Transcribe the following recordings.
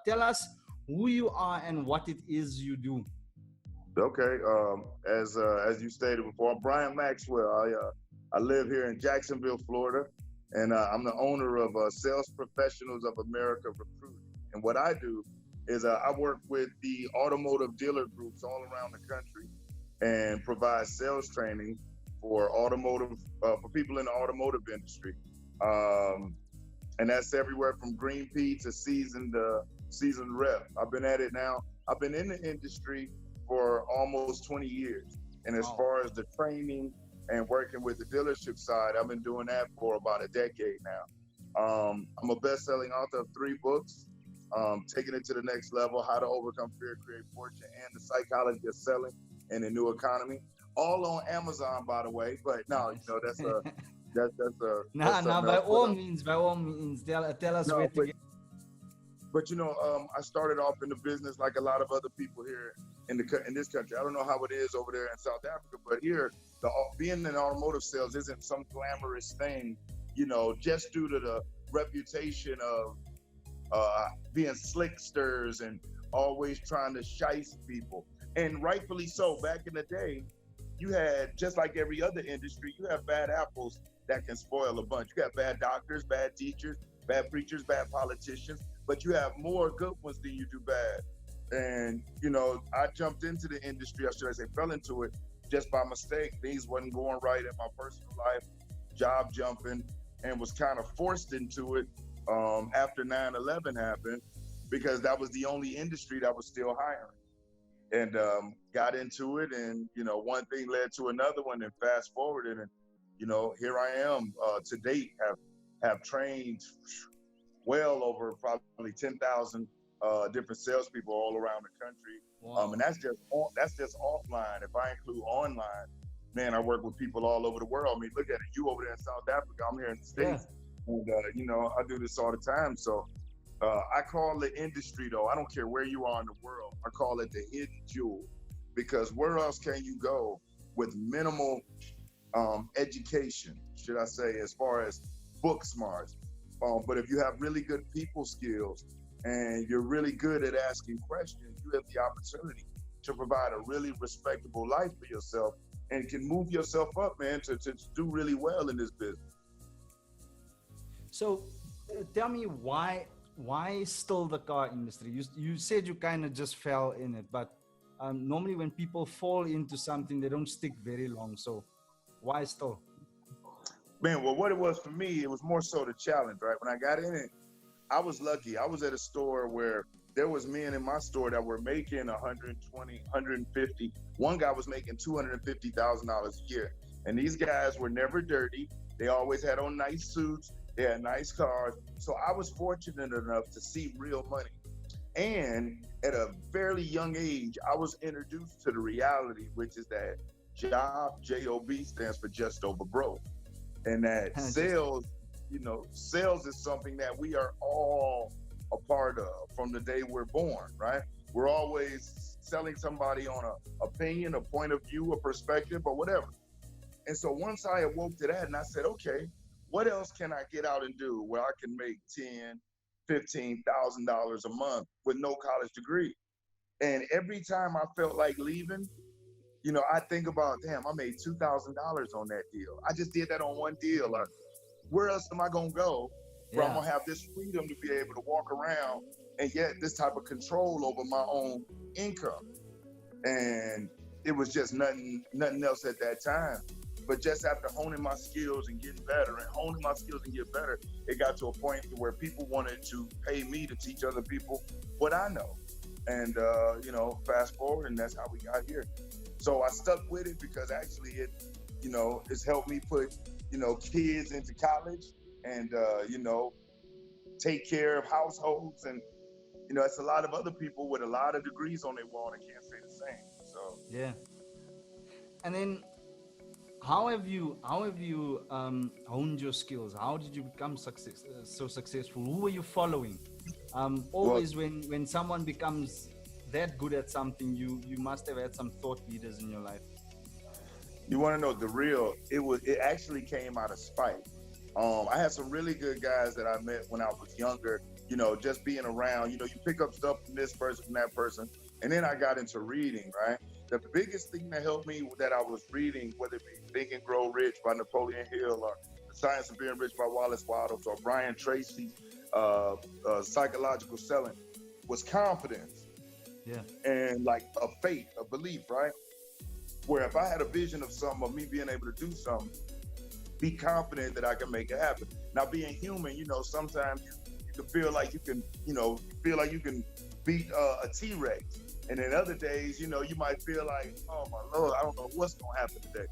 tell us who you are and what it is you do. Okay. As you stated before, I'm Brian Maxwell. I live here in Jacksonville, Florida, and I'm the owner of Sales Professionals of America Recruiting. And what I do is I work with the automotive dealer groups all around the country and provide sales training for automotive for people in the automotive industry. Um, and that's everywhere from green pea to seasoned rep. I've been at it now. I've been in the industry for almost 20 years. And as Wow. far as the training and working with the dealership side, I've been doing that for about a decade now. I'm a best-selling author of 3 books, taking it to the next level: How to Overcome Fear, Create Fortune, and The Psychology of Selling in the New Economy. All on Amazon, by the way. But no, Nice. that's Nah, nah, something else. by all means, tell us where No, to get. but I started off in the business like a lot of other people here in this country. I don't know how it is over there in South Africa, but here, being in automotive sales isn't some glamorous thing, just due to the reputation of being slicksters and always trying to shice people. And rightfully so. Back in the day, you had, just like every other industry, you have bad apples that can spoil a bunch. You got bad doctors, bad teachers, bad preachers, bad politicians, but you have more good ones than you do bad. And, I jumped into the industry, or should I say fell into it, just by mistake. Things wasn't going right in my personal life, job jumping, and was kind of forced into it after 9/11 happened, because that was the only industry that was still hiring. And got into it, and one thing led to another one, and fast forwarded, and here I am to date, have trained well over probably 10,000 different salespeople all around the country. And Wow. that's just offline. If I include online, man, I work with people all over the world. I mean, look at it, you over there in South Africa, I'm here in the Yeah. States, and I do this all the time. So I call the industry, though, I don't care where you are in the world, I call it the hidden jewel, because where else can you go with minimal education, should I say, as far as book smarts? But if you have really good people skills and you're really good at asking questions, you have the opportunity to provide a really respectable life for yourself and can move yourself up, man, to do really well in this business. So, tell me why still the car industry? You said you kind of just fell in it, but normally when people fall into something, they don't stick very long. So, why still? Man, well, what it was for me, it was more so the challenge, right? When I got in it, I was lucky. I was at a store where there was men in my store that were making 120, 150. One guy was making $250,000 a year. And these guys were never dirty. They always had on nice suits. They had nice cars. So I was fortunate enough to see real money. And at a fairly young age, I was introduced to the reality, which is that JOB stands for just over broke. And that Just sales is something that we are all a part of from the day we're born, right? We're always selling somebody on a opinion, a point of view, a perspective, or whatever. And so once I awoke to that and I said, okay, what else can I get out and do where I can make $10,000, $15,000 a month with no college degree? And every time I felt like leaving, I think about, damn, I made $2,000 on that deal. I just did that on one deal. Like, where else am I gonna go where I'm yeah. gonna have this freedom to be able to walk around and get this type of control over my own income? And it was just nothing else at that time. But just after honing my skills and getting better and honing my skills and get better, it got to a point to where people wanted to pay me to teach other people what I know. And fast forward, and that's how we got here. So I stuck with it because actually it's helped me put, kids into college and, take care of households. And, it's a lot of other people with a lot of degrees on their wall that can't say the same. So, Yeah. And then how have you honed your skills? How did you become so successful? Who were you following? well, Always when someone becomes that good at something, you must have had some thought leaders in your life. you want to know the real, it actually came out of spite. I had some really good guys that I met when I was younger just being around, you pick up stuff from this person, from that person. And then I got into reading, right? The biggest thing that helped me that I was reading, whether it be Think and Grow Rich by Napoleon Hill or The Science of Being Rich by Wallace Wattles or Brian Tracy, Psychological Selling, was confidence. Yeah. And like a faith, a belief, right? Where if I had a vision of something, of me being able to do something, be confident that I can make it happen. Now, being human, sometimes you can feel like you can, beat a T-Rex. And then other days, you might feel like, oh my Lord, I don't know what's gonna happen today.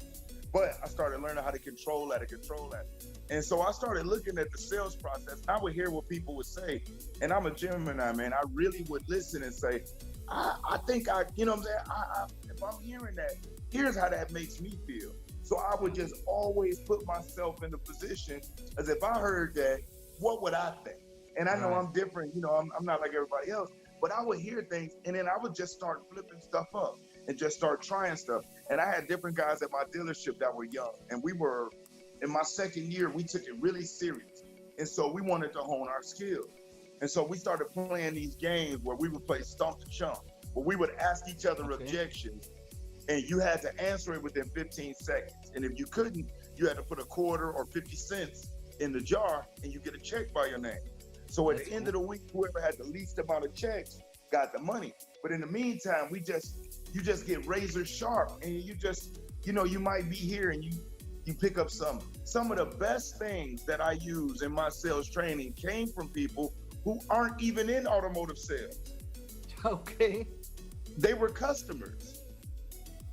But I started learning how to control that. And so I started looking at the sales process. I would hear what people would say. And I'm a Gemini, man. I really would listen and say, I think you know what I'm saying? If I'm hearing that, here's how that makes me feel. So I would just always put myself in the position as if I heard that, what would I think? And I know I'm different, I'm not like everybody else, but I would hear things and then I would just start flipping stuff up and just start trying stuff. And I had different guys at my dealership that were young, and we were, in my second year, we took it really serious. And so we wanted to hone our skills. And so we started playing these games where we would play Stump the Chump, where we would ask each other objections, and you had to answer it within 15 seconds. And if you couldn't, you had to put a quarter or 50 cents in the jar, and you get a check by your name. So at the end of the week, whoever had the least amount of checks got the money. But in the meantime, you just get razor sharp, and you just, you might be here and you pick up something. Some of the best things that I use in my sales training came from people who aren't even in automotive sales. Okay. They were customers.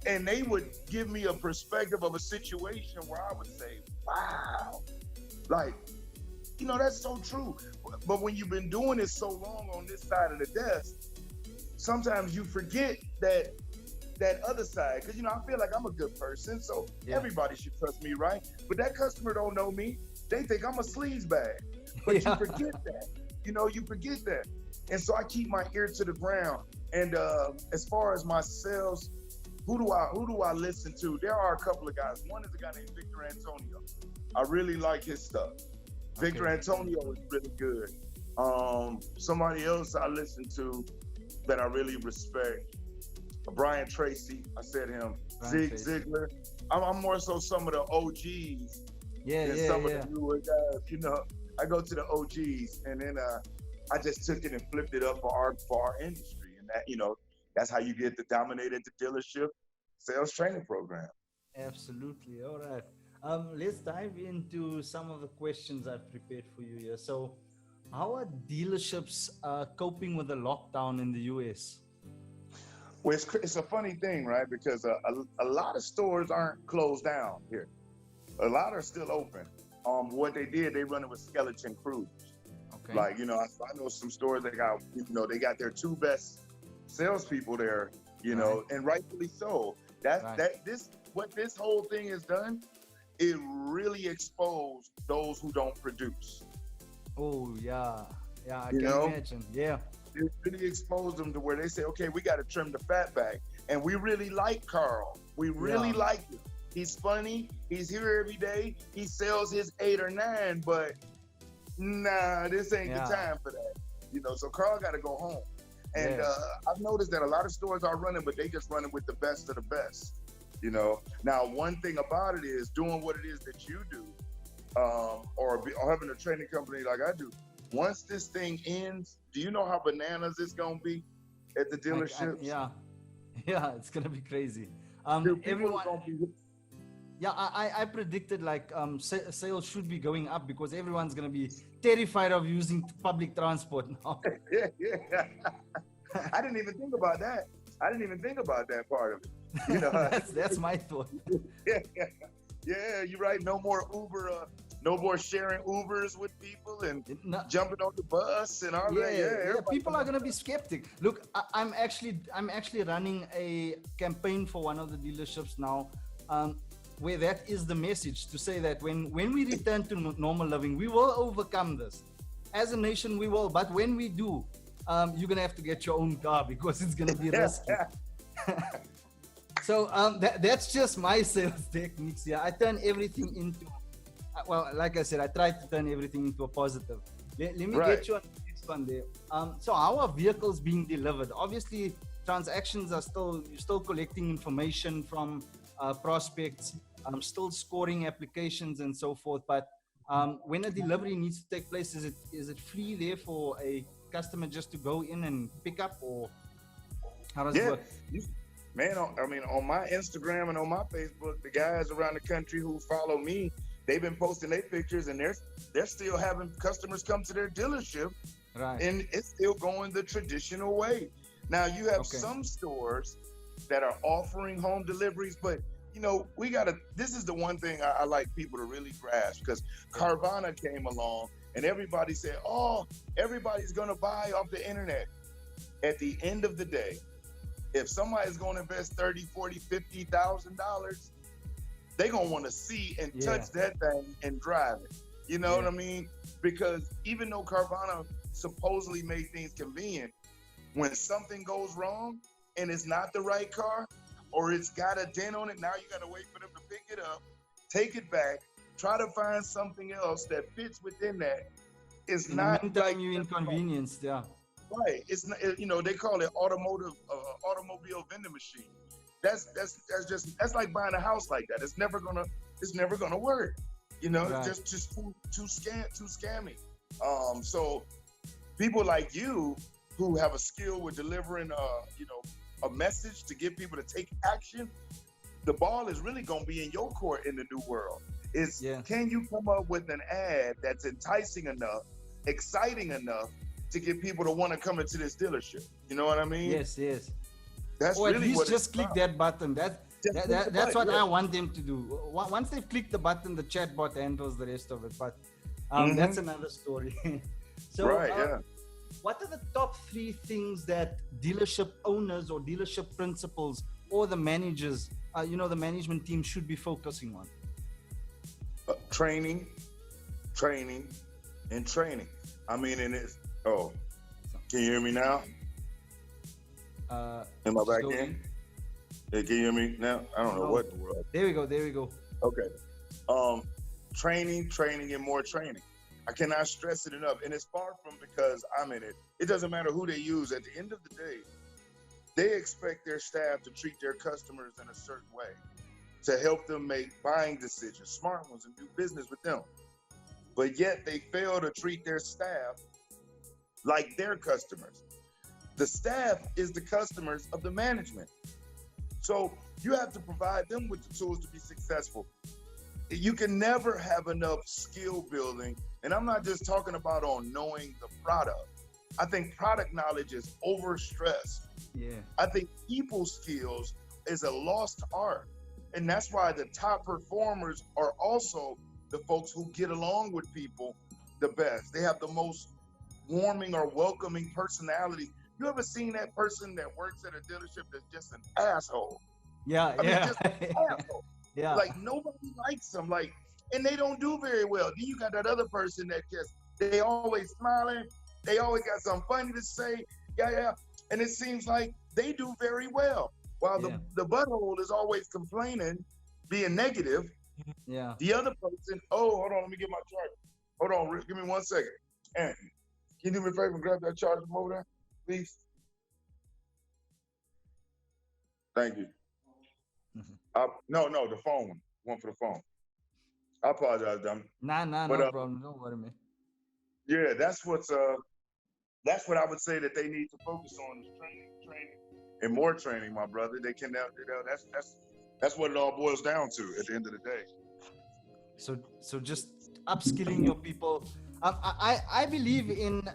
And they would give me a perspective of a situation where I would say, wow, like, that's so true. But when you've been doing it so long on this side of the desk, sometimes you forget that other side. Because, I feel like I'm a good person, so everybody should trust me, right? But that customer don't know me. They think I'm a sleazebag. But you forget that. You forget that. And so I keep my ear to the ground. And as far as my sales, who do I listen to? There are a couple of guys. One is a guy named Victor Antonio. I really like his stuff. Victor Antonio is really good. Somebody else I listen to that I really respect, Brian Tracy. I said him. Zig Ziglar. I'm more so some of the OGs than some of the newer guys. I go to the OGs, and then I just took it and flipped it up for our industry, and that that's how you get the dominate at the dealership sales training program. Absolutely. All right. Let's dive into some of the questions I've prepared for you here. So, how are dealerships coping with the lockdown in the US? Well, it's a funny thing, right? Because a lot of stores aren't closed down here. A lot are still open. What they did, they run it with skeleton crews. Okay. Like, I know some stores that got, they got their two best salespeople there, and rightfully so. What this whole thing has done, it really exposed those who don't produce. Oh yeah, I can imagine. Yeah, it really exposed them to where they say, okay, we got to trim the fat back, and we really like Carl. We really like him. He's funny. He's here every day. He sells his 8 or 9, but nah, this ain't the time for that. So Carl got to go home. And I've noticed that a lot of stores are running, but they just running with the best of the best. Now one thing about it is doing what it is that you do, or having a training company like I do. Once this thing ends, do you know how bananas it's gonna be at the dealerships? Yeah, it's gonna be crazy. Everyone. I predicted sales should be going up because everyone's gonna be terrified of using public transport now. I didn't even think about that. I didn't even think about that part of it. That's my thought. Yeah, you're right. No more Uber, no more sharing Ubers with people and jumping on the bus and all that. Yeah, people are gonna be skeptic. Look, I'm actually running a campaign for one of the dealerships now, where that is the message, to say that when we return to normal living, we will overcome this. As a nation, we will. But when we do, you're gonna have to get your own car because it's gonna be risky. So that's just my sales techniques. Yeah, I turn everything into, like I said, I try to turn everything into a positive. Let me get you on the next one there. So how are vehicles being delivered? Obviously, transactions are you're still collecting information from prospects, still scoring applications and so forth. But when a delivery needs to take place, is it free there for a customer just to go in and pick up, or how does it Yeah, work? man. On my Instagram and on my Facebook, the guys around the country who follow me, they've been posting their pictures, and they're still having customers come to their dealership, Right. and it's still going the traditional way. Now you have some stores that are offering home deliveries, but this is the one thing I like people to really grasp, because Carvana came along and everybody said, oh, everybody's gonna buy off the internet. At the end of the day, if somebody's gonna invest $30, $40, $50,000, they're gonna want to see and touch that thing and drive it. You know what I mean? Because even though Carvana supposedly made things convenient, when something goes wrong and it's not the right car, or it's got a dent on it, now you got to wait for them to pick it up, take it back, try to find something else that fits within that. It's In not the meantime, like you inconvenienced, right. It's not, they call it automobile vending machine. That's like buying a house like that. It's never gonna work. Right. Just too scammy. So people like you who have a skill with delivering a message to get people to take action, the ball is really going to be in your court in the new world. Can you come up with an ad that's enticing enough, exciting enough to get people to want to come into this dealership? You know what I mean? Yes. That's Or at really least what just click that button. That's what I want them to do. Once they've clicked the button, the chatbot handles the rest of it. But that's another story. So, what are the top 3 things that dealership owners or dealership principals or the managers, the management team should be focusing on? Training. I mean, and it's, can you hear me now? Am I back in? Yeah, can you hear me now? I don't know what the world. There we go. Okay. Training, and more training. I cannot stress it enough. And it's far from because I'm in it. It doesn't matter who they use. At the end of the day, they expect their staff to treat their customers in a certain way to help them make buying decisions, smart ones, and do business with them. But yet they fail to treat their staff like their customers. The staff is the customers of the management. So you have to provide them with the tools to be successful. You can never have enough skill building. And I'm not just talking about on knowing the product. I think product knowledge is overstressed. Yeah. I think people skills is a lost art. And that's why the top performers are also the folks who get along with people the best. They have the most warming or welcoming personality. You ever seen that person that works at a dealership that's just an asshole? Yeah. Just an asshole. Yeah. Like nobody likes them. And they don't do very well. Then you got that other person that they always smiling. They always got something funny to say. Yeah. And it seems like they do very well. While the butthole is always complaining, being negative. Yeah. The other person, hold on, let me get my charger. Hold on, Rick, give me 1 second. And can you do me a favor and grab that charger from over there, please? Thank you. No, the phone one for the phone. I apologize, dummy. Nah, no problem. Don't worry, man. Yeah, that's what I would say that they need to focus on is training, and more training, my brother. They can that's what it all boils down to at the end of the day. So just upskilling your people. I believe in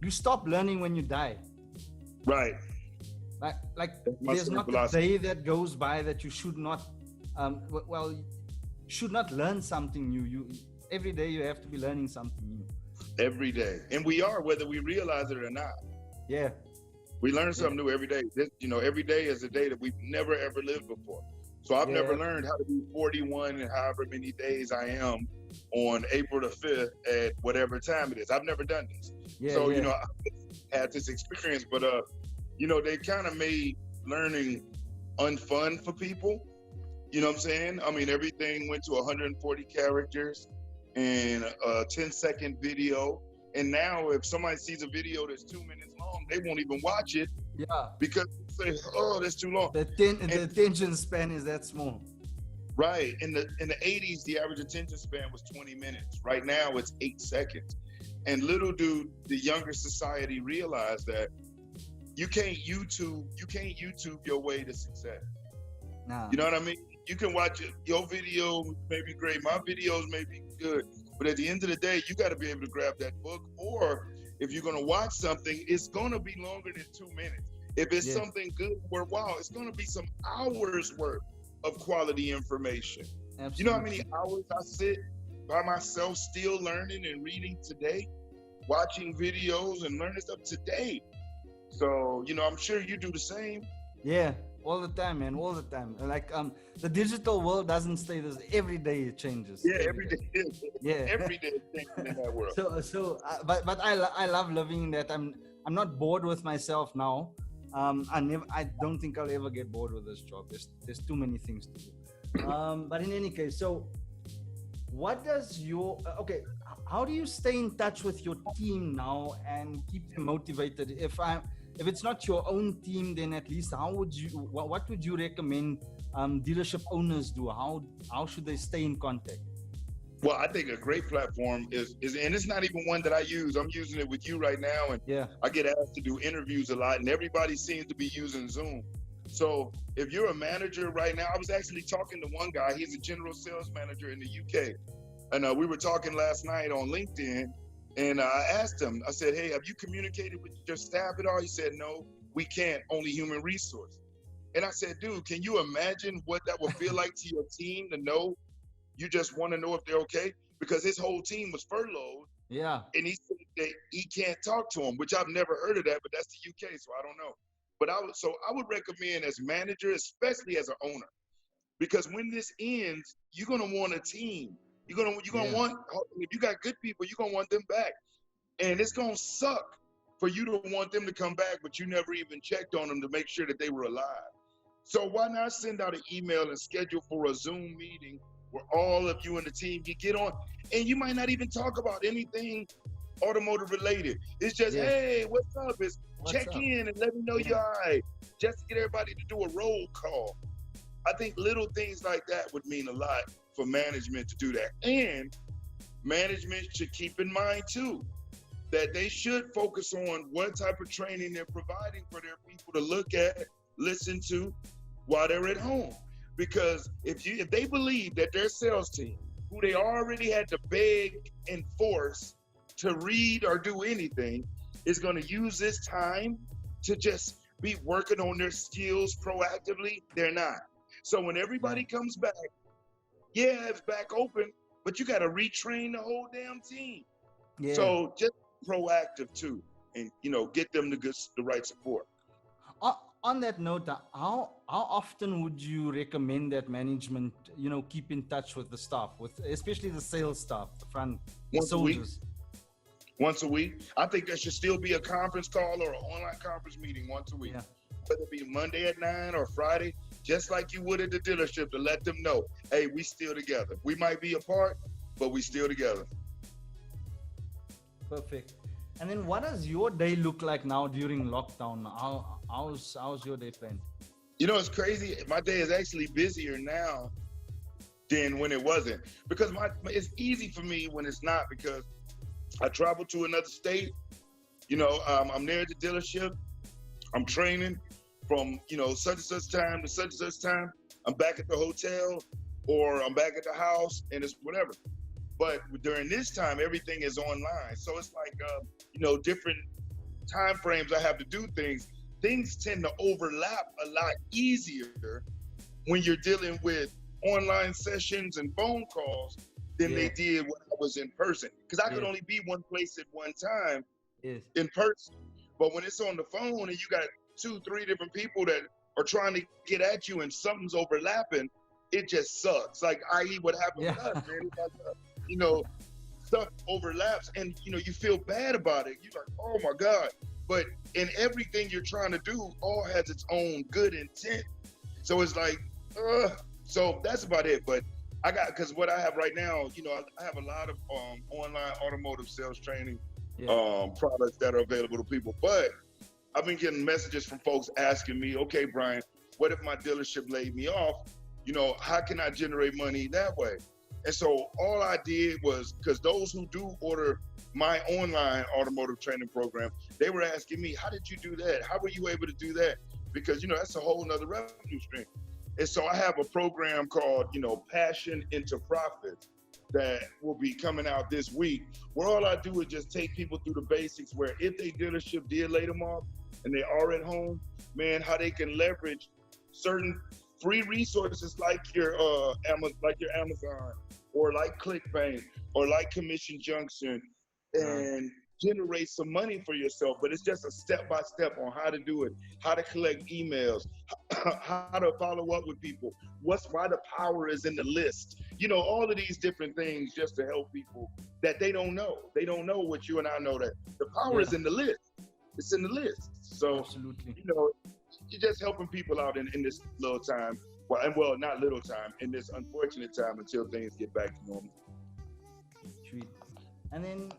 you stop learning when you die. Right. Like there's not a day that goes by that you should not should not learn something new. You every day you have to be learning something new. Every day. And we are, whether we realize it or not. Yeah. We learn something new every day. Every day is a day that we've never ever lived before. So I've never learned how to be 41 and however many days I am on April the 5th at whatever time it is. I've never done this. I had this experience, but they kind of made learning unfun for people. You know what I'm saying? I mean, everything went to 140 characters and a 10-second video. And now if somebody sees a video that's 2 minutes long, they won't even watch it Yeah. because they say, oh, that's too long. The attention span is that small. Right. In the 80s, the average attention span was 20 minutes. Right now it's 8 seconds. And little do the younger society realize that you can't YouTube your way to success. Nah. You know what I mean? You can watch it. Your video may be great. My videos may be good. But at the end of the day, you got to be able to grab that book. Or if you're going to watch something, it's going to be longer than 2 minutes. If it's something good, worthwhile, it's going to be some hours worth of quality information. Absolutely. You know how many hours I sit by myself still learning and reading today, watching videos and learning stuff today. So, you know, I'm sure you do the same. Yeah, all the time, man, all the time. Like the digital world doesn't stay this. Every day it changes. Yeah, every day. Yeah, every day it's changing in that world. But I love living in that. I'm not bored with myself now. I don't think I'll ever get bored with this job. There's too many things to do. But in any case, so what does your how do you stay in touch with your team now and keep them motivated? If it's not your own team, then at least what would you recommend dealership owners do? How should they stay in contact? Well, I think a great platform is, and it's not even one that I use. I'm using it with you right now, and I get asked to do interviews a lot, and everybody seems to be using Zoom. So if you're a manager right now, I was actually talking to one guy. He's a general sales manager in the UK, and we were talking last night on LinkedIn, and I asked him, I said, hey, have you communicated with your staff at all? He said, no, we can't, only human resource. And I said, dude, can you imagine what that would feel like to your team to know you just want to know if they're okay? Because his whole team was furloughed. Yeah. And he said that he can't talk to them, which I've never heard of that, but that's the UK, so I don't know. But I would recommend as manager, especially as an owner, because when this ends, you're gonna want a team. You're gonna want, if you got good people, you're gonna want them back. And it's gonna suck for you to want them to come back, but you never even checked on them to make sure that they were alive. So why not send out an email and schedule for a Zoom meeting where all of you and the team can get on, and you might not even talk about anything automotive related. It's just, hey, what's up? It's check in and let me know you're all right. Just to get everybody to do a roll call. I think little things like that would mean a lot for management to do that. And management should keep in mind too, that they should focus on what type of training they're providing for their people to look at, listen to while they're at home. Because if they believe that their sales team, who they already had to beg and force to read or do anything, is going to use this time to just be working on their skills proactively, they're not. So when everybody comes back, it's back open, but you got to retrain the whole damn team. Yeah. So just proactive too, and get them the right support. On that note, how often would you recommend that management, keep in touch with the staff, especially the sales staff, the front soldiers? Once a week. I think there should still be a conference call or an online conference meeting once a week. Yeah. Whether it be Monday at 9 or Friday, just like you would at the dealership, to let them know, hey, we still together. We might be apart, but we still together. Perfect. And then what does your day look like now during lockdown? How's your day planned? It's crazy. My day is actually busier now than when it wasn't, because it's easy for me when it's not, because I travel to another state. I'm there at the dealership. I'm training from, such and such time to such and such time. I'm back at the hotel or I'm back at the house, and it's whatever. But during this time, everything is online. So it's like, different time frames I have to do things. Things tend to overlap a lot easier when you're dealing with online sessions and phone calls than they did when I was in person. Because I could only be one place at one time in person. But when it's on the phone and you got 2-3 different people that are trying to get at you and something's overlapping, it just sucks. Like, i.e. what happened with us, man. It's like, stuff overlaps and, you feel bad about it. You're like, oh my God. But in everything you're trying to do, all has its own good intent. So it's like, so that's about it. But because what I have right now, I have a lot of online automotive sales training products that are available to people. But I've been getting messages from folks asking me, okay, Brian, what if my dealership laid me off? You know, how can I generate money that way? And so all I did was, because those who do order my online automotive training program, they were asking me, how did you do that? How were you able to do that? Because, you know, that's a whole nother revenue stream. And so I have a program called, you know, Passion into Profit that will be coming out this week, where all I do is just take people through the basics, where if they dealership did lay them off and they are at home, man, how they can leverage certain free resources like your Amazon, or like ClickBank, or like Commission Junction, and generate some money for yourself. But it's just a step-by-step on how to do it, how to collect emails, how to follow up with people, why the power is in the list. You know, all of these different things just to help people that they don't know. They don't know what you and I know, that the power is in the list. It's in the list. So, Absolutely. you know, you're just helping people out in this little time. Well, not little time, in this unfortunate time until things get back to normal. Sweet. And then,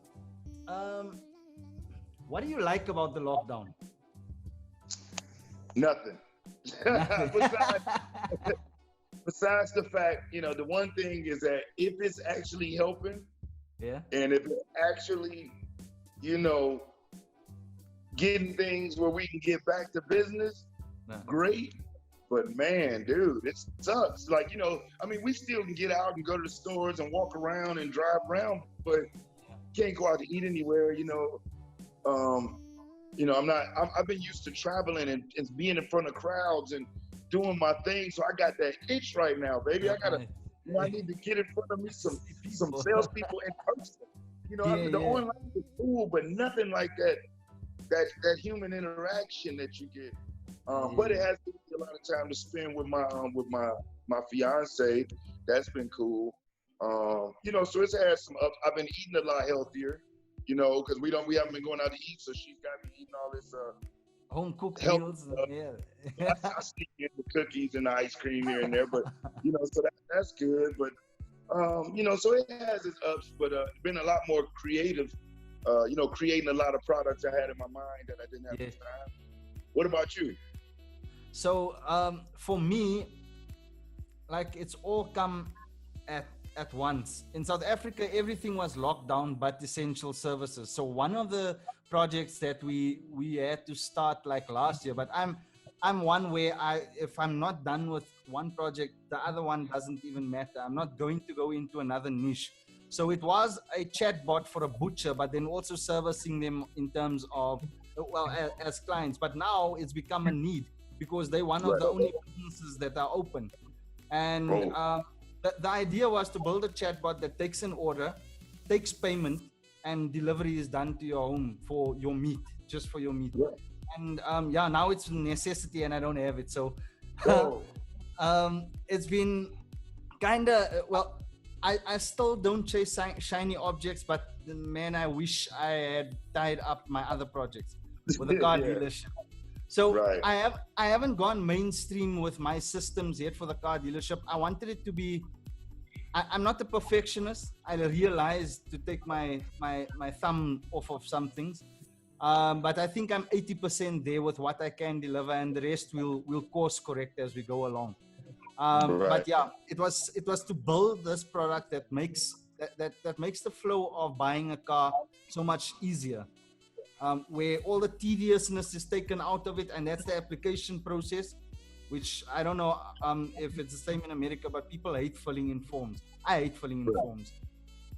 what do you like about the lockdown? Nothing. Besides the fact, you know, the one thing is that if it's actually helping, and if it's actually, you know, getting things where we can get back to business, great. But man, dude, it sucks. Like, you know, I mean, we still can get out and go to the stores and walk around and drive around, but can't go out to eat anywhere, you know. I've been used to traveling and being in front of crowds and doing my thing. So I got that itch right now, baby. I need to get in front of me some salespeople in person. You know, the online is cool, but nothing like that human interaction that you get. But it has been a lot of time to spend with my fiance. That's been cool. You know, so it's had some ups. I've been eating a lot healthier, you know, because we haven't been going out to eat, so she's got me eating all this home cooked meals. I sneak in the cookies and the ice cream here and there, but you know, so that's good. But you know, so it has its ups, but been a lot more creative. You know, creating a lot of products I had in my mind that I didn't have the time. What about you? So for me, like, it's all come at once. In South Africa, everything was locked down but essential services. So one of the projects that we had to start like last year, but I'm one where if I'm not done with one project, the other one doesn't even matter. I'm not going to go into another niche. So it was a chatbot for a butcher, but then also servicing them in terms of, well, as clients. But now it's become a need because they're one of the only businesses that are open. And the idea was to build a chatbot that takes an order, takes payment, and delivery is done to your home for your meat, just for your meat. Yeah. And now it's a necessity and I don't have it. So it's been kind of, well, I still don't chase shiny objects, but man, I wish I had tied up my other projects with a car dealership. So I haven't gone mainstream with my systems yet for the car dealership. I wanted it to be, I'm not a perfectionist. I realized to take my thumb off of some things. But I think I'm 80% there with what I can deliver, and the rest we'll course correct as we go along. But yeah, it was to build this product that makes the flow of buying a car so much easier, where all the tediousness is taken out of it, and that's the application process, which I don't know if it's the same in America, but people hate filling in forms. I hate filling in forms.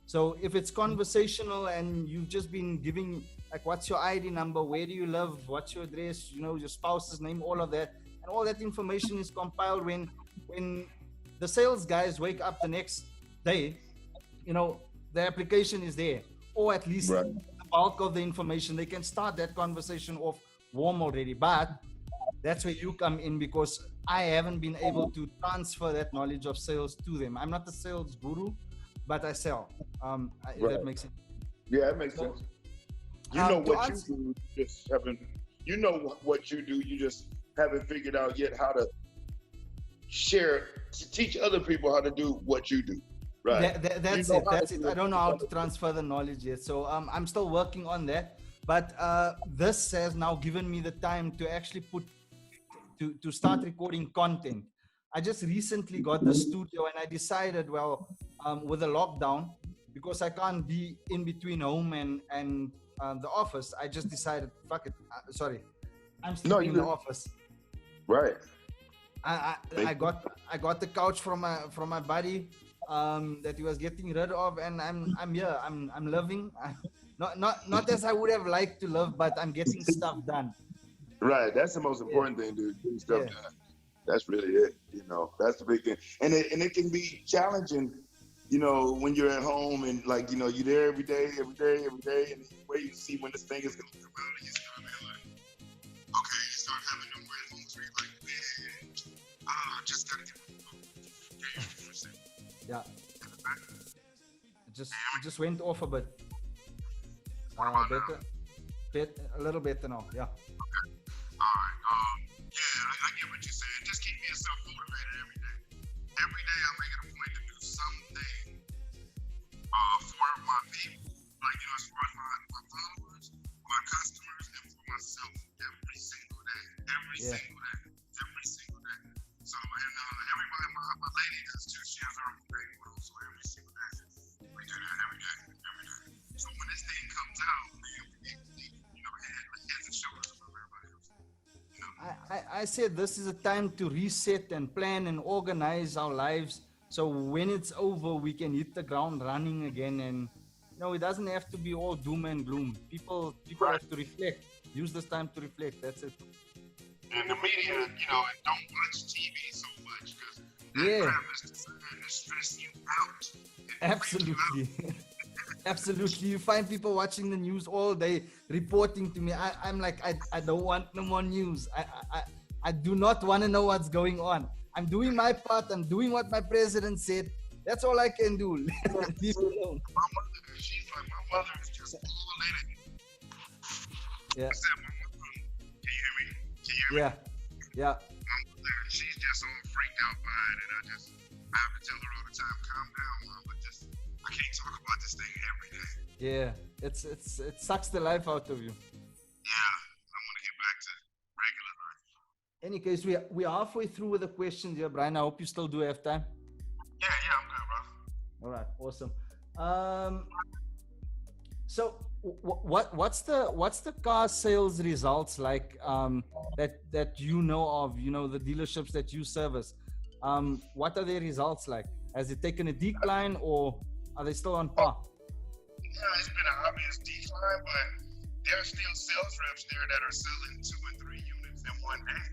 So if it's conversational and you've just been giving, like, what's your ID number, where do you live, what's your address, you know, your spouse's name, all of that, and all that information is compiled when the sales guys wake up the next day, you know, the application is there, or at least the bulk of the information. They can start that conversation off warm already. But that's where you come in, because I haven't been able to transfer that knowledge of sales to them. I'm not a sales guru, but I sell. If that makes sense. Yeah, it makes sense. You know what you do, just haven't. You know what you do, you just haven't figured out yet how to share, to teach other people how to do what you do, Right. That's it. That's it. I don't know how to transfer the knowledge yet. So I'm still working on that. But this has now given me the time to actually to start recording content. I just recently got the studio and I decided, well, with the lockdown, because I can't be in between home and the office, I just decided, fuck it. Sorry, I'm sleeping in the office. Right. I got the couch from my buddy that he was getting rid of, and I'm here. I'm living. Not as I would have liked to live, but I'm getting stuff done. Right. That's the most important thing, dude. Getting stuff done. That's really it. You know, that's the big thing. And it can be challenging, you know, when you're at home and like, you know, you're there every day, and you wait to see when this thing is going to come out, and you start like, okay, you start having them red moments where you're like, man, I just got to get Yeah. It just went off a bit. Better, a little better now. Yeah. Okay. All right. I get what you're saying. Just keep yourself motivated every day. Every day I make it a point to do something for my people, like, you know, as far as my followers, my customers, and for myself every single day. Every single day. So, and everybody, my lady does too. She has her own thing, so every single day. We do that every day. So when this thing comes out, you know, heads and shoulders above everybody else. You know? I said this is a time to reset and plan and organize our lives. So when it's over, we can hit the ground running again. And you know, it doesn't have to be all doom and gloom. People have to reflect. Use this time to reflect. That's it. And the media, you know, don't watch TV so much because that crap is designed to stress you out. Absolutely. Absolutely. You find people watching the news all day, reporting to me. I'm like, I don't want no more news. I do not want to know what's going on. I'm doing my part. I'm doing what my president said. That's all I can do. Leave me alone. My mother is just all in it. Yeah. Can you hear me? Yeah. My mother, she's just all freaked out by it, and I have to tell her all the time, calm down, Mom, but I can't talk about this thing every day. Yeah, it sucks the life out of you. Yeah, I want to get back to regular life. Any case, we're halfway through with the questions here, Brian. I hope you still do have time. Yeah, I'm good, bro. All right, awesome. So what's the car sales results like that you know of? You know, the dealerships that you service. What are their results like? Has it taken a decline or are they still on par? Yeah, it's been an obvious decline, but there are still sales reps there that are selling 2 and 3 units in one day.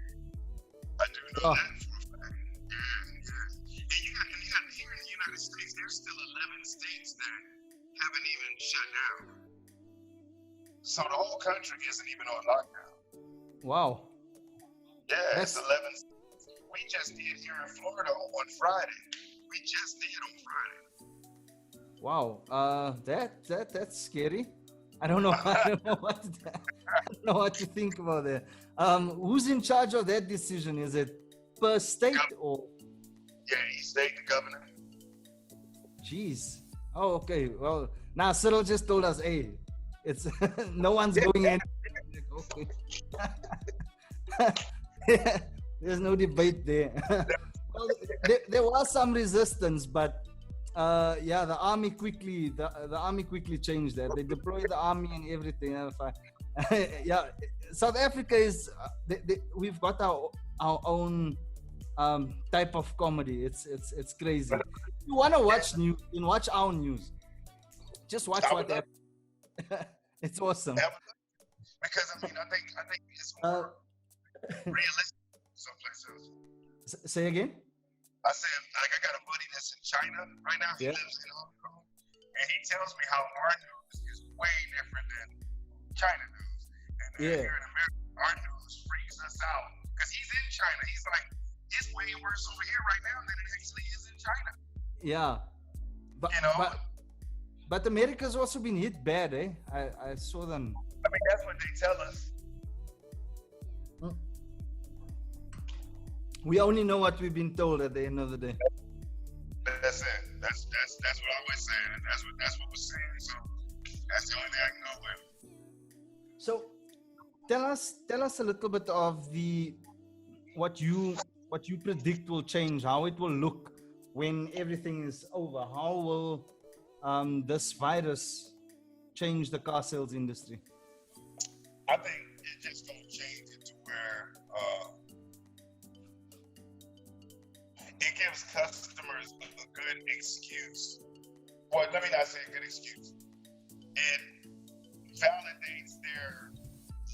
I do know that for a fact. Yeah. And you got here in the United States, there's still 11 states that haven't even shut down. So the whole country isn't even on lockdown. Wow. Yeah, it's 11. We just did here in Florida on Friday. We just did on Friday. Wow. That's scary. I don't know. I don't know what to think about that. Who's in charge of that decision? Is it per state or? Yeah, each state, the governor. Jeez. Oh, okay. Well, now Cyril just told us, hey, it's no one's going in. Okay. There's no debate there. Well, there was some resistance, but the army quickly changed that. They deployed the army and everything. Yeah, South Africa is we've got our own type of comedy. It's crazy. If you want to watch news, you can watch our news. Just watch what happened. It's awesome. Because I think it's more realistic someplace else. Say again? I said, like, I got a buddy that's in China right now. He lives in Hong Kong, and he tells me how our news is way different than China news. And here in America, our news freaks us out because he's in China. He's like, it's way worse over here right now than it actually is in China. Yeah, but America's also been hit bad, eh? I saw them. I mean, that's what they tell us. We only know what we've been told at the end of the day. That's it. That's saying. That's what we're saying. So that's the only thing I can go with. So tell us a little bit of what you predict will change, how it will look when everything is over. How will this virus change the car sales industry? I think it's just gonna change it to where it gives customers a good excuse. Well, let me not say a good excuse. It validates their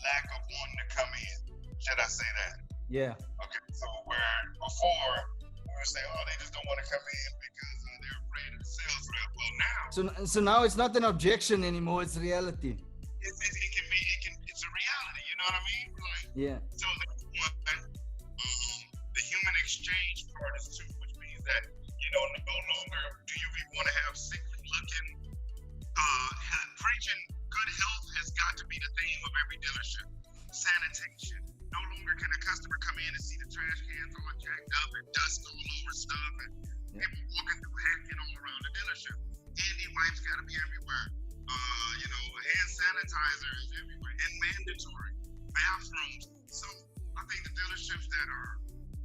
lack of wanting to come in. Should I say that? Yeah. Okay, so where before we would say, oh, they just don't want to come in because they're afraid of the sales rep. Well, now So now it's not an objection anymore; it's reality. It's a reality. You know what I mean? Like, Yeah. so that's one. The human exchange part is two, which means that no longer do you even want to have sickly looking. Preaching good health has got to be the theme of every dealership. Sanitation. No longer can a customer come in and see the trash cans all jacked up and dust all over stuff and people walking through hacking all around the dealership. Handy wipes got to be everywhere. Hand sanitizer is everywhere and mandatory. Bathrooms. So I think the dealerships that are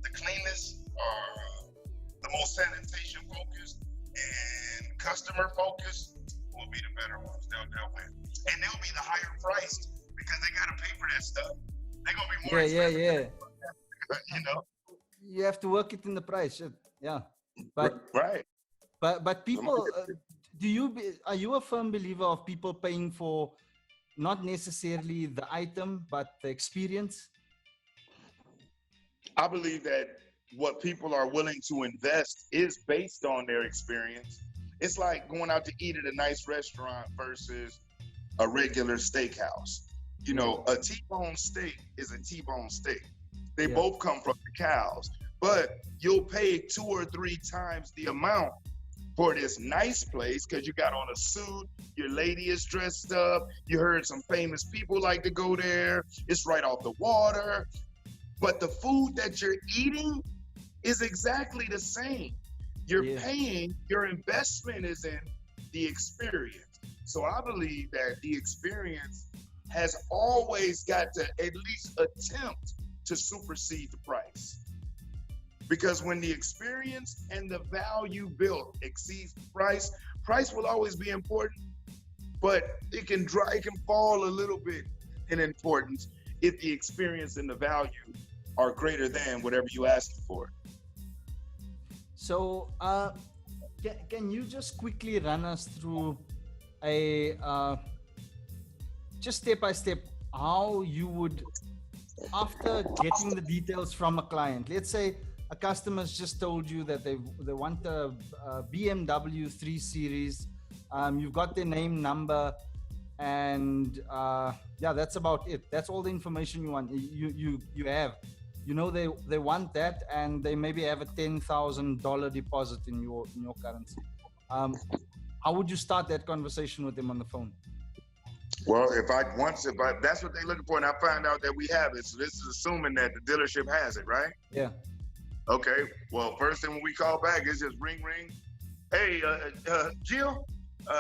the cleanest are the most sanitation focused and customer focused will be the better ones. They'll win. And they'll be the higher priced because they got to pay for that stuff. They're going to be more expensive. Yeah. You have to work it in the price. Yeah. But right. But people, are you a firm believer of people paying for not necessarily the item, but the experience? I believe that what people are willing to invest is based on their experience. It's like going out to eat at a nice restaurant versus a regular steakhouse. A T-bone steak is a T-bone steak. They both come from the cows, but you'll pay 2 or 3 times the amount for this nice place because you got on a suit, your lady is dressed up, you heard some famous people like to go there, it's right off the water, but the food that you're eating is exactly the same. You're paying, your investment is in the experience. So I believe that the experience has always got to at least attempt to supersede the price. Because when the experience and the value built exceeds the price will always be important, but it can fall a little bit in importance if the experience and the value are greater than whatever you asked for. So, can you just quickly run us through just step by step how you would, after getting the details from a client, let's say a customer's just told you that they want a BMW 3 Series, you've got their name, number, and that's about it. That's all the information you want. You have. They want that, and they maybe have a $10,000 deposit in your currency. How would you start that conversation with them on the phone? Well, if that's what they're looking for, and I find out that we have it, so this is assuming that the dealership has it, right? Yeah. Okay. Well, first thing when we call back is just ring. Hey, Jill,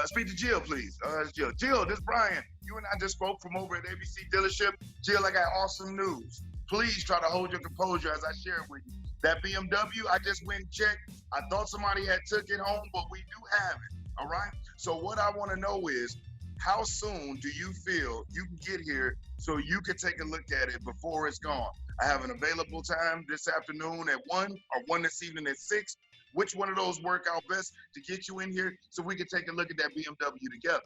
speak to Jill, please. Jill, this is Brian. You and I just spoke from over at ABC dealership. Jill, I got awesome news. Please try to hold your composure as I share it with you. That BMW, I just went and checked. I thought somebody had took it home, but we do have it. All right. So what I want to know is, how soon do you feel you can get here so you can take a look at it before it's gone? I have an available time this afternoon at 1 or 1 this evening at 6. Which one of those work out best to get you in here so we can take a look at that BMW together?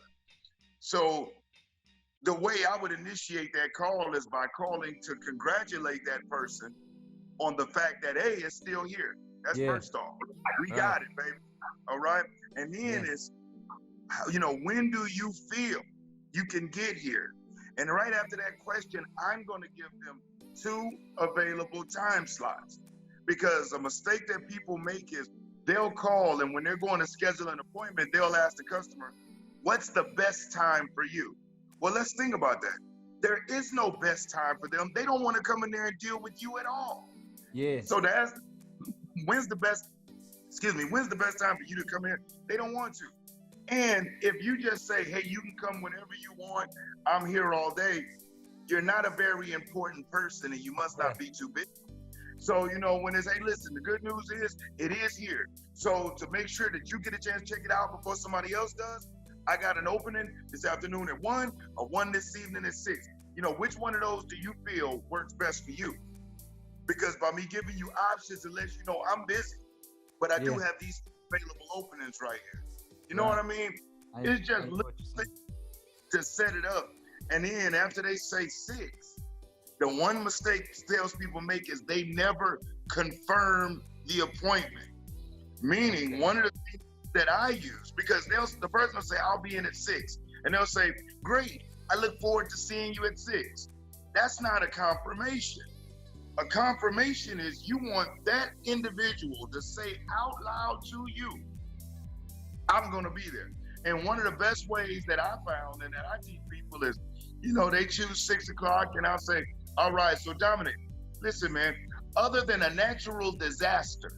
So the way I would initiate that call is by calling to congratulate that person on the fact that, hey, it's still here. That's first off. We got it, baby. All right. And then it's, when do you feel you can get here? And right after that question, I'm going to give them 2 available time slots, because a mistake that people make is they'll call, and when they're going to schedule an appointment, they'll ask the customer, what's the best time for you? Well, let's think about that. There is no best time for them. They don't want to come in there and deal with you at all. Yeah. So to ask, when's the best time for you to come in? They don't want to. And if you just say, hey, you can come whenever you want, I'm here all day, you're not a very important person and you must not be too big. So, you know, when they say, listen, the good news is it is here. So to make sure that you get a chance to check it out before somebody else does, I got an opening this afternoon at 1, or 1 this evening at 6. You know, which one of those do you feel works best for you? Because by me giving you options, it lets you know I'm busy, but I do have these available openings right here. You know what I mean? It's just to set it up. And then after they say 6, the one mistake salespeople make is they never confirm the appointment. Meaning, one of the things that I use, because the person will say, I'll be in at 6. And they'll say, great, I look forward to seeing you at 6. That's not a confirmation. A confirmation is you want that individual to say out loud to you, I'm gonna be there. And one of the best ways that I found and that I teach people is, you know, they choose 6 o'clock and I'll say, all right, so Dominic, listen, man, other than a natural disaster,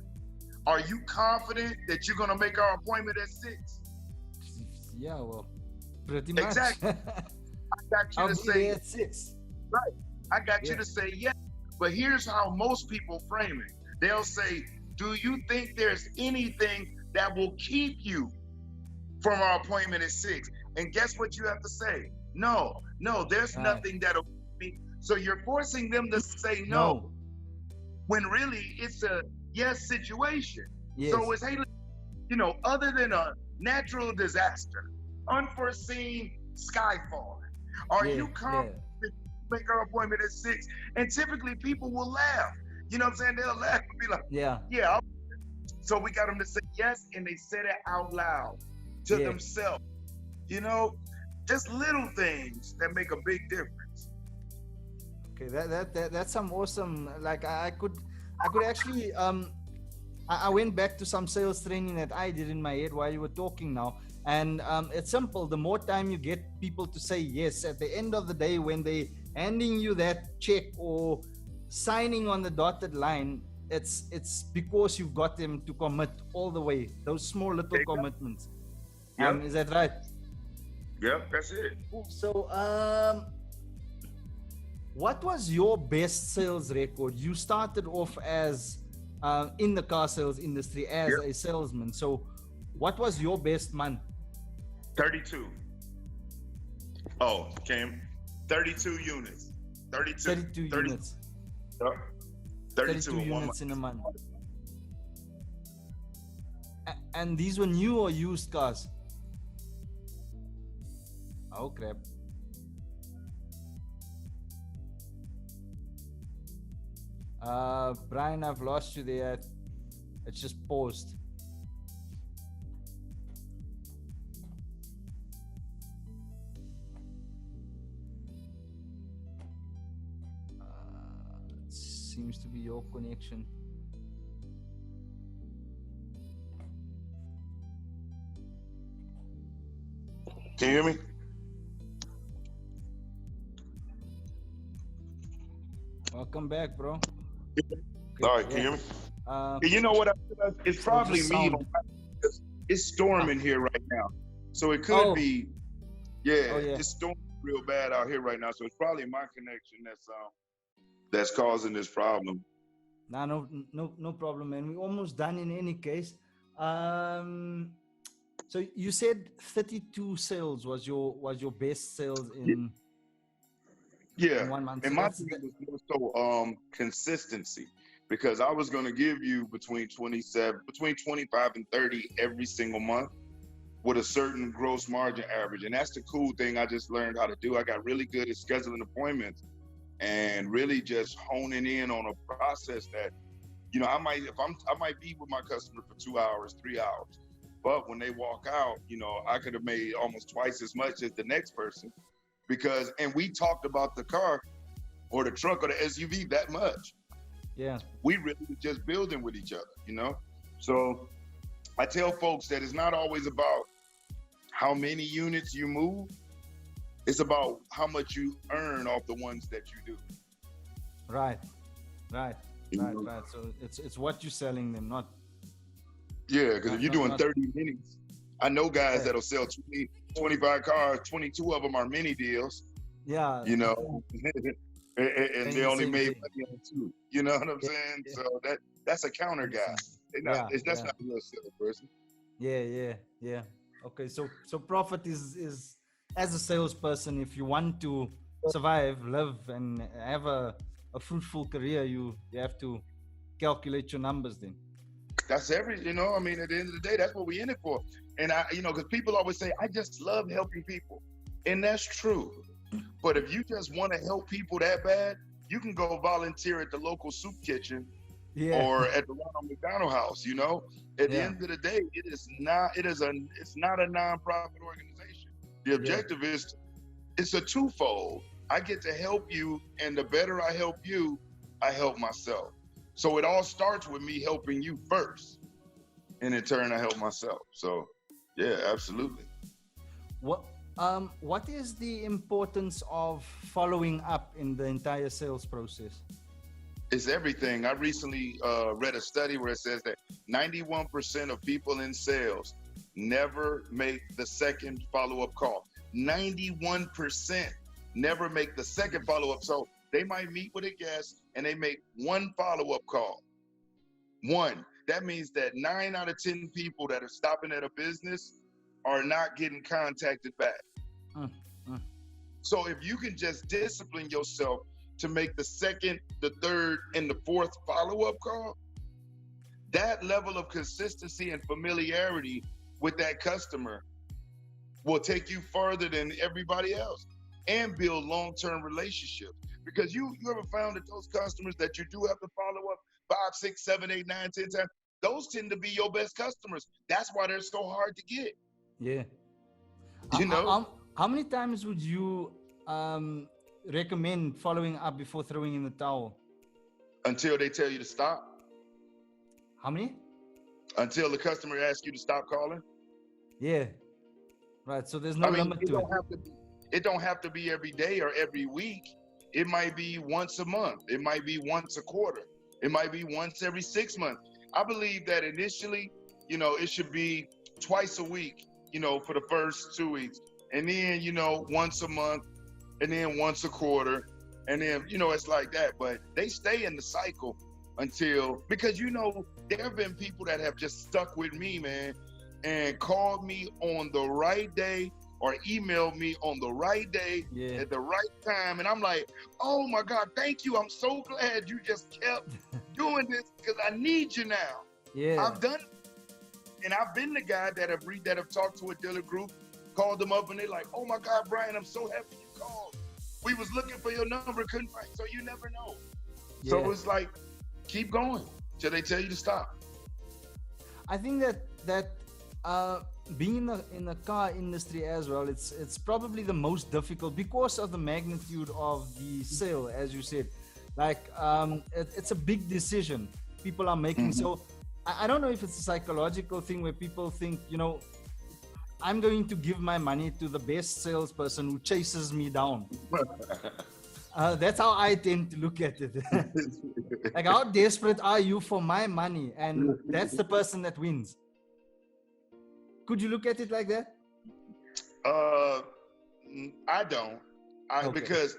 are you confident that you're gonna make our appointment at 6? Yeah, well, pretty much. Exactly. I got you to say at 6. Right. I got you to say yes. But here's how most people frame it. They'll say, do you think there's anything that will keep you from our appointment at 6? And guess what you have to say? No, there's nothing that'll keep me. So you're forcing them to say no, when really it's a yes situation. Yes. So it's, hey, you know, other than a natural disaster, unforeseen sky falling, are you confident to make our appointment at 6? And typically people will laugh. You know what I'm saying? They'll laugh and be like, yeah. So we got them to say yes, and they said it out loud to themselves. You know, just little things that make a big difference. Okay, that's some awesome. Like I could actually I went back to some sales training that I did in my head while you were talking now, and it's simple. The more time you get people to say yes, at the end of the day, when they handing you that check or signing on the dotted line, it's because you've got them to commit all the way. Those small little commitments. Is that right? Yep, that's it. So, what was your best sales record? You started off as in the car sales industry as a salesman. So, what was your best month? 32. Oh, Cam, 32 units. 32 units. Yep. 32 units in a month. And these were new or used cars? Oh crap. Brian, I've lost you there. It's just paused. It seems to be your connection. Can you hear me? Welcome back, bro. Okay, all right, can you hear me? You know what? It's probably me. It's storming here right now, so it could be. It's storming real bad out here right now, so it's probably my connection that's causing this problem. No problem, man. We're almost done in any case. So you said 32 sales was your best sales in. Yeah, in 1 month. And my thing was more so consistency, because I was going to give you between 25 and 30 every single month with a certain gross margin average. And that's the cool thing I just learned how to do. I got really good at scheduling appointments and really just honing in on a process that, you know, I might be with my customer for 2 hours, 3 hours, but when they walk out, you know, I could have made almost twice as much as the next person. And we talked about the car or the truck or the SUV that much. Yeah. We really were just building with each other, you know? So I tell folks that it's not always about how many units you move. It's about how much you earn off the ones that you do. Right. So it's what you're selling them, not. Yeah, because if you're doing 30 minutes I know guys Yeah. that'll sell 20, 25 cars, 22 of them are mini deals, Yeah. you know, and Saying they the only same made thing. money on two. You know what I'm Yeah. saying? Yeah. So that's a counter guy. Understand. Yeah. That's Yeah. not a real salesperson. Yeah. Yeah. Yeah. Okay. So profit is as a salesperson, if you want to survive, live, and have a fruitful career, you have to calculate your numbers then. That's I mean, at the end of the day, that's what we in it for. And because people always say, I just love helping people. And that's true. But if you just want to help people that bad, you can go volunteer at the local soup kitchen Yeah. or at the Ronald McDonald House. At the Yeah. end of the day, it's not a nonprofit organization. The Yeah. objective is it's a twofold. I get to help you, and the better I help you, I help myself. So it all starts with me helping you first, and in turn, I help myself. So, yeah, absolutely. What is the importance of following up in the entire sales process? It's everything. I recently read a study where it says that 91% of people in sales never make the second follow-up call. 91% never make the second follow-up. So they might meet with a guest and they make one follow-up call. One. That means that 9 out of 10 people that are stopping at a business are not getting contacted back. Mm, mm. So if you can just discipline yourself to make the second, the third, and the fourth follow-up call, that level of consistency and familiarity with that customer will take you further than everybody else and build long-term relationships. Because you ever found that those customers that you do have to follow up 5, 6, 7, 8, 9, 10 times, those tend to be your best customers. That's why they're so hard to get. Yeah. You know, How many times would you recommend following up before throwing in the towel? until they tell you to stop, How many? until the customer asks you to stop calling. Yeah. Right. So there's no I mean, limit to it. it don't have to be every day or every week. It might be once a month. It might be once a quarter. It might be once every 6 months. I believe that initially, it should be twice a week, for the first 2 weeks. And then, once a month, and then once a quarter. And then, it's like that. But they stay in the cycle because, there have been people that have just stuck with me, man, and called me on the right day or emailed me on the right day at the right time. And I'm like, oh my God, thank you. I'm so glad you just kept doing this because I need you now. Yeah. I've done it. And I've been the guy that have talked to a dealer group, called them up, and they're like, oh my God, Brian, I'm so happy you called. We was looking for your number, couldn't find, so you never know. Yeah. So it's like, keep going till they tell you to stop. I think that being in the car industry as well, it's probably the most difficult because of the magnitude of the sale, as you said. Like it's a big decision people are making. Mm-hmm. So I don't know if it's a psychological thing where people think, I'm going to give my money to the best salesperson who chases me down. That's how I tend to look at it. Like, how desperate are you for my money? And that's the person that wins. Could you look at it like that? I don't. Okay. Because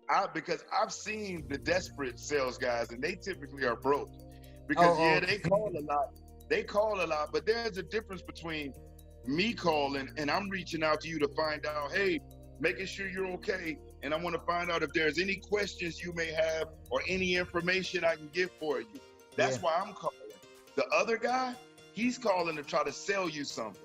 I've seen the desperate sales guys, and they typically are broke. Because they call a lot. They call a lot, but there's a difference between me calling and I'm reaching out to you to find out, hey, making sure you're okay, and I want to find out if there's any questions you may have or any information I can get for you. That's why I'm calling. The other guy, he's calling to try to sell you something.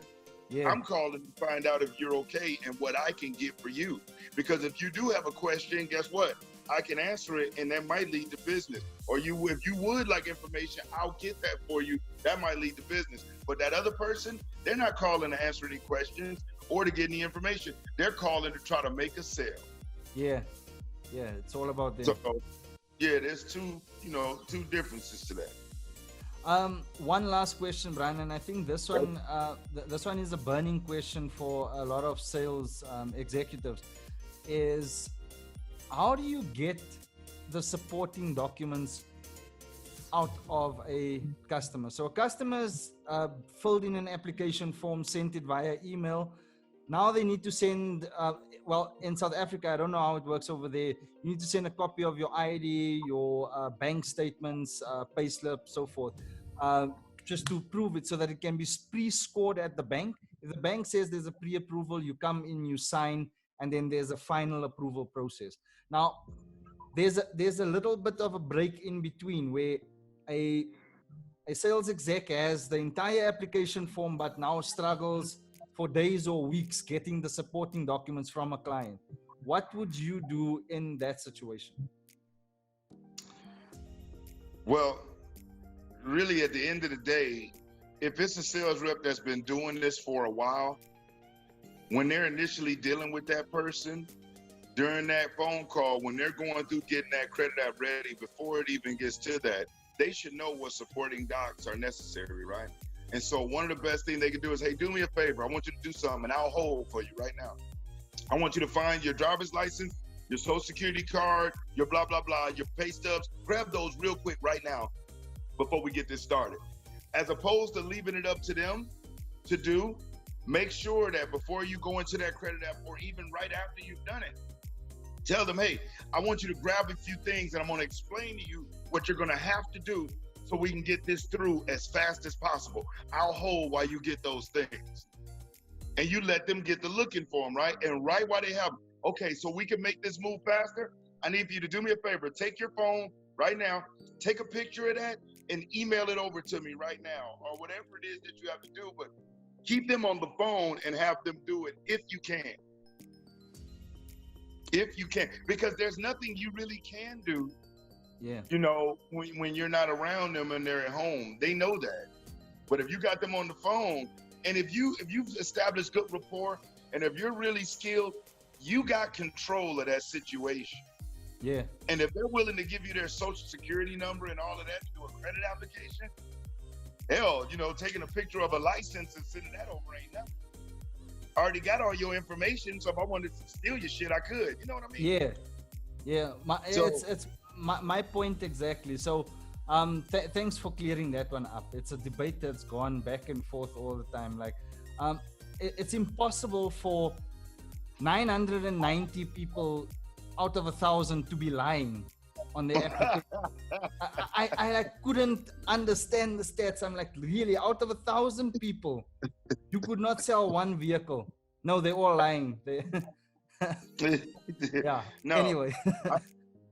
Yeah. I'm calling to find out if you're okay and what I can get for you. Because if you do have a question, guess what? I can answer it, and that might lead to business. Or if you would like information, I'll get that for you. That might lead to business. But that other person, they're not calling to answer any questions or to get any information. They're calling to try to make a sale. Yeah. Yeah, it's all about them. So, yeah, there's two differences to that. One last question, Brian, and I think this one is a burning question for a lot of sales executives, is how do you get the supporting documents out of a customer. So customers filled in an application form, sent it via email. Now they need to send, well, in South Africa, I don't know how it works over there. You need to send a copy of your ID, your bank statements, payslip, so forth, just to prove it so that it can be pre-scored at the bank. If the bank says there's a pre-approval, you come in, you sign, and then there's a final approval process. Now, there's a little bit of a break in between where a sales exec has the entire application form, but now struggles for days or weeks getting the supporting documents from a client. What would you do in that situation? Well, really at the end of the day, if it's a sales rep that's been doing this for a while, when they're initially dealing with that person, during that phone call, when they're going through getting that credit app ready, before it even gets to that, they should know what supporting docs are necessary, right? And so one of the best things they can do is, hey, do me a favor. I want you to do something and I'll hold for you right now. I want you to find your driver's license, your social security card, your blah, blah, blah, your pay stubs. Grab those real quick right now before we get this started. As opposed to leaving it up to them to do, make sure that before you go into that credit app or even right after you've done it, tell them, hey, I want you to grab a few things and I'm gonna explain to you what you're gonna have to do so we can get this through as fast as possible. I'll hold while you get those things. And you let them get the looking for them, right? And right while they have them, okay, so we can make this move faster, I need for you to do me a favor. Take your phone right now, take a picture of that and email it over to me right now, or whatever it is that you have to do, but keep them on the phone and have them do it if you can. If you can, because there's nothing you really can do, you know, when you're not around them and they're at home. They know that. But if you got them on the phone, and if you've established good rapport, and if you're really skilled, you got control of that situation. Yeah. And if they're willing to give you their social security number and all of that to do a credit application, hell, you know, taking a picture of a license and sending that over ain't nothing. I already got all your information, so if I wanted to steal your shit, I could. You know what I mean? Yeah. Yeah. It's my point exactly. So thanks for clearing that one up. It's a debate that's gone back and forth all the time. Like, it's impossible for 990 people out of 1,000 to be lying on their application. I couldn't understand the stats. I'm like, really, out of 1,000 people, you could not sell one vehicle. No, they're all lying. Yeah. No, anyway.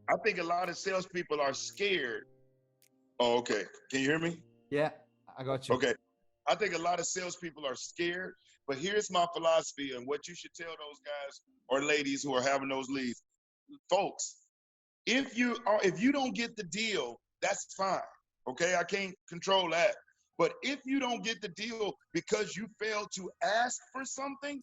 I think a lot of salespeople are scared. Oh, okay. Can you hear me? Yeah, I got you. Okay. I think a lot of salespeople are scared, but here's my philosophy and what you should tell those guys or ladies who are having those leads. Folks, if you don't get the deal, that's fine. Okay, I can't control that. But if you don't get the deal because you failed to ask for something,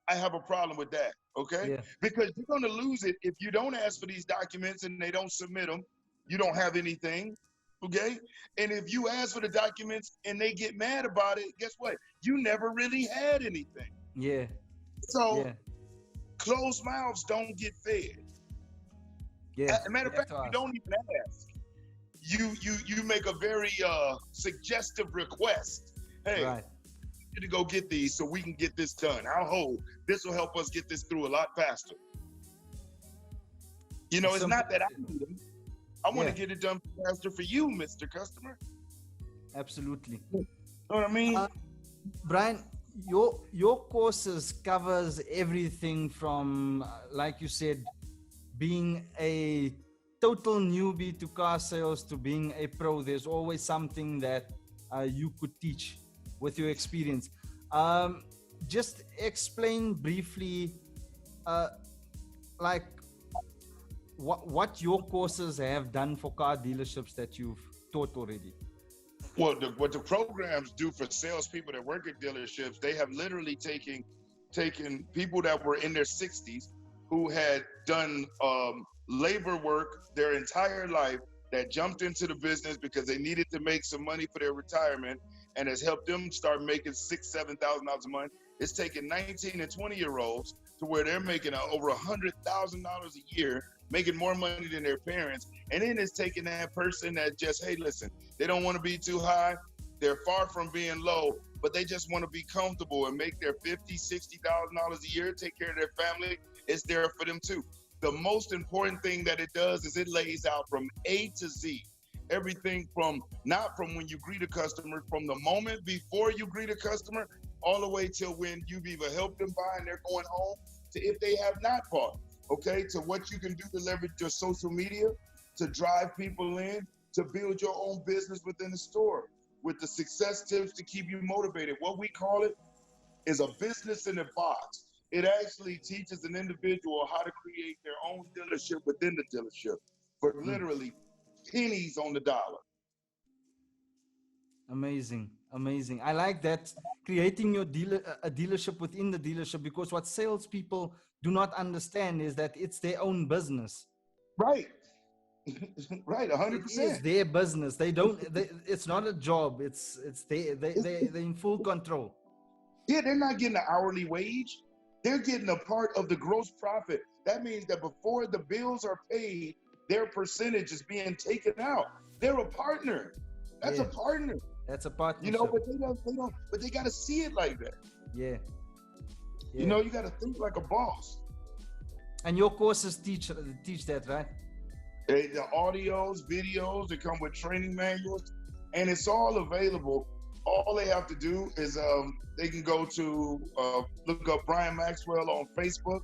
I have a problem with that. Okay, Yeah. because you're going to lose it if you don't ask for these documents and they don't submit them. You don't have anything. Okay, and if you ask for the documents and they get mad about it, guess what? You never really had anything. Yeah. So Yeah. closed mouths don't get fed. Yeah. As a matter of fact, you don't even ask. You make a very suggestive request. Hey, Right. you to go get these so we can get this done. I'll hold. This will help us get this through a lot faster. You know, it's not that I need them. I want to get it done faster for you, Mr. Customer. Absolutely. You know what I mean? Brian, your courses covers everything from, like you said, being a total newbie to car sales to being a pro. There's always something that you could teach with your experience. Just explain briefly, like what your courses have done for car dealerships that you've taught already. Well, what the programs do for salespeople that work at dealerships, they have literally taken people that were in their 60s who had done labor work their entire life, that jumped into the business because they needed to make some money for their retirement, and has helped them start making $6,000-7,000 a month, It's taking 19 and 20-year-olds to where they're making over $100,000 a year, making more money than their parents. And then it's taking that person that just, hey, listen, they don't want to be too high. They're far from being low, but they just want to be comfortable and make their $50,000, $60,000 a year, take care of their family. It's there for them too. The most important thing that it does is it lays out from A to Z. Everything from, not from when you greet a customer, from the moment before you greet a customer, all the way till when you've either helped them buy and they're going home, to if they have not bought, okay, to what you can do to leverage your social media, to drive people in, to build your own business within the store, with the success tips to keep you motivated. What we call it is a business in a box. It actually teaches an individual how to create their own dealership within the dealership for literally pennies on the dollar. Amazing, amazing. I like that, creating your a dealership within the dealership, because what salespeople do not understand is that it's their own business. Right. Right, 100%. It is their business. They don't. It's not a job. It's they're in full control. Yeah, they're not getting an hourly wage. They're getting a part of the gross profit. That means that before the bills are paid, their percentage is being taken out. They're a partner. That's a partner. That's a partnership. You know, but but they got to see it like that. Yeah. You know, you got to think like a boss. And your courses teach that, right? The audios, videos, they come with training manuals, and it's all available. All they have to do is they can go to look up Brian Maxwell on Facebook.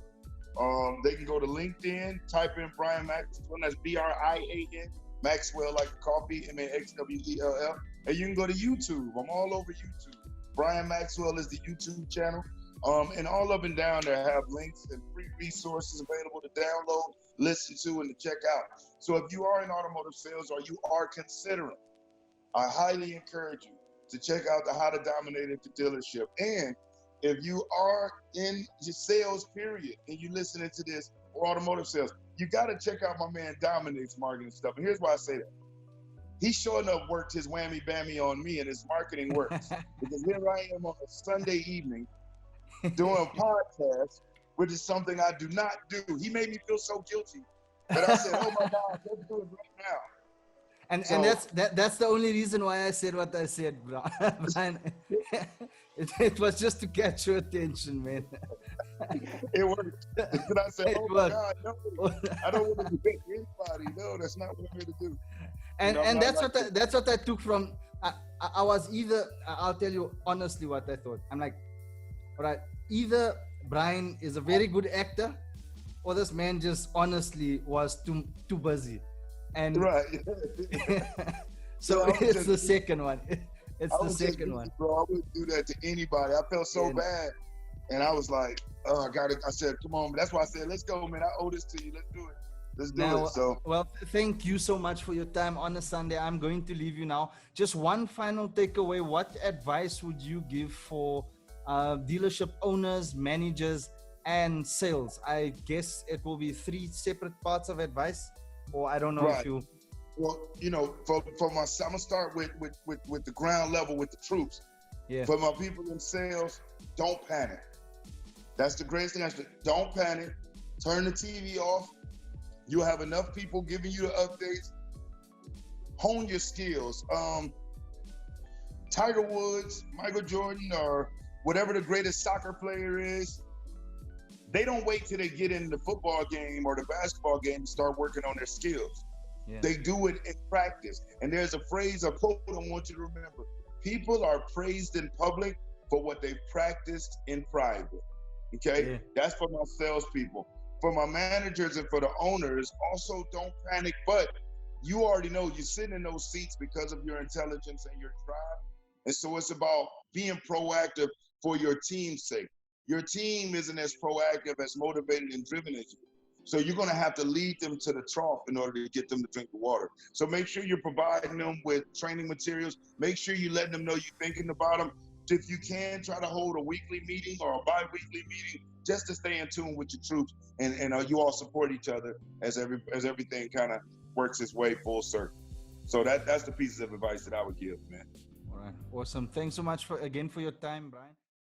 They can go to LinkedIn, type in Brian Maxwell, that's BRIAN, Maxwell like coffee, MAXWELL. And you can go to YouTube. I'm all over YouTube. Brian Maxwell is the YouTube channel. And all up and down there have links and free resources available to download, listen to, and to check out. So if you are in automotive sales or you are considering, I highly encourage you to check out the How to Dominate at the Dealership. And if you are in your sales period and you listening to this, or automotive sales, you got to check out my man Dominic's marketing stuff. And here's why I say that. He sure enough worked his whammy bammy on me, and his marketing works. Because here I am on a Sunday evening doing a podcast, which is something I do not do. He made me feel so guilty that I said, oh my God, let's do it right now. And that's the only reason why I said what I said, bro. It was just to catch your attention, man. It worked. And I said, oh my God, no, I don't want to be anybody. No, that's not what I'm here to do. And that's what I took from. I was either, I'll tell you honestly what I thought. I'm like, all right, either Brian is a very good actor, or this man just honestly was too busy. And right. So it's the second one. It's the second one. Bro, I wouldn't do that to anybody. I felt so bad. And I was like, oh, I said, come on. That's why I said, let's go, man. I owe this to you. Let's do it. Let's do it. So, well, thank you so much for your time on a Sunday. I'm going to leave you now. Just one final takeaway. What advice would you give for dealership owners, managers, and sales? I guess it will be 3 separate parts of advice, or I don't know if you. Well, you know, for my, I'm gonna start with the ground level with the troops. Yeah. For my people in sales, don't panic. That's the greatest thing. Don't panic. Turn the TV off. You'll have enough people giving you the updates. Hone your skills. Tiger Woods, Michael Jordan, or whatever the greatest soccer player is, they don't wait till they get in the football game or the basketball game to start working on their skills. Yeah. They do it in practice. And there's a phrase, a quote I want you to remember. People are praised in public for what they practiced in private. Okay? Yeah. That's for my salespeople. For my managers and for the owners, also don't panic, but you already know you're sitting in those seats because of your intelligence and your drive. And so it's about being proactive for your team's sake. Your team isn't as proactive, as motivated and driven as you. So you're going to have to lead them to the trough in order to get them to drink the water. So make sure you're providing them with training materials. Make sure you're letting them know you're thinking about them. If you can, try to hold a weekly meeting or a bi-weekly meeting just to stay in tune with your troops, and you all support each other as everything kind of works its way full circle. So that's the pieces of advice that I would give, man. All right. Awesome. Thanks so much for your time, Brian.